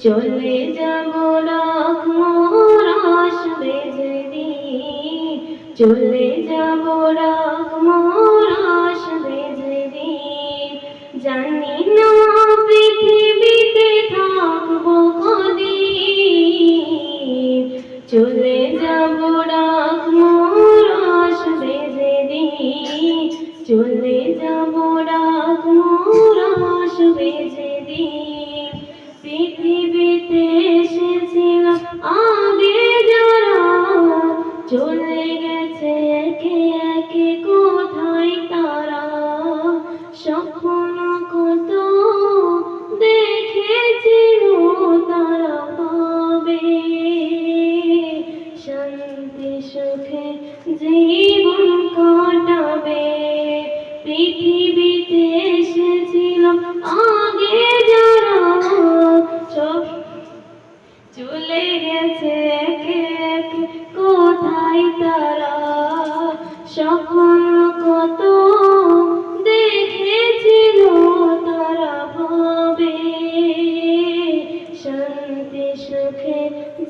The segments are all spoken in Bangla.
চলে যাব ডাক মোর আসবে যেদিন, চলে যাব ডাক মোর আসবে যেদিন। জানি না পৃথিবীতে থাকবো কদিন, চলে যাব ডাক মোর আসবে যেদিন, চলে যাব ডাক মোর আসবে যেদিন। পৃথিবীতে এসেছিলাম আগে যারা, চলে গেছে একে একে কোথায় তারা। স্বপ্ন কত দেখেছিল তারা পাবে, শান্তি সুখে জীবন কাটাবে। পৃথিবীতে এসেছিলাম আগে যারা, সব চলে গেছে একে একে কোথায় তারা। স্বপ্ন কত দেখেছিল তারা ভাবে, শান্তি সুখে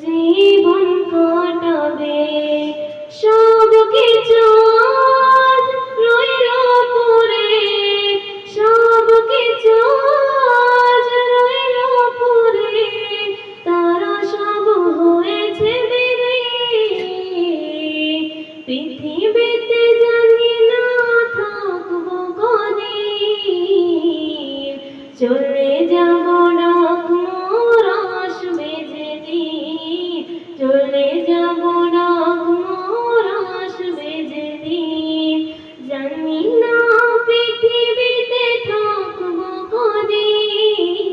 জীবন কাটাবে। সব কিছু আজ রইল পড়ে, সব কিছু আজ রইল পড়ে, তারা সব হয়েছে বিলীন। পৃথিবীতে জানি না থাকবো কদিন, চলে যাব ডাক মোর আসবে যেদিন, চলে যাব ডাক মোর আসবে যেদিন। জানি না পৃথিবীতে থাকবো কদিন,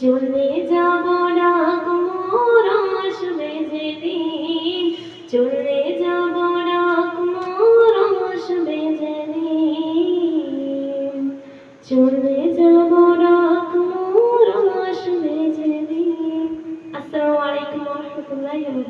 চলে যাব ডাক মোর আসবে যেদিন, চলে যাব ডাক মোর আসবে যেদিন, চলে যাব ডাক মোর আসবে যেদিন। আসসালামু আলাইকুম ওয়া রাহমাতুল্লাহি ওয়া বারাকাতুহু।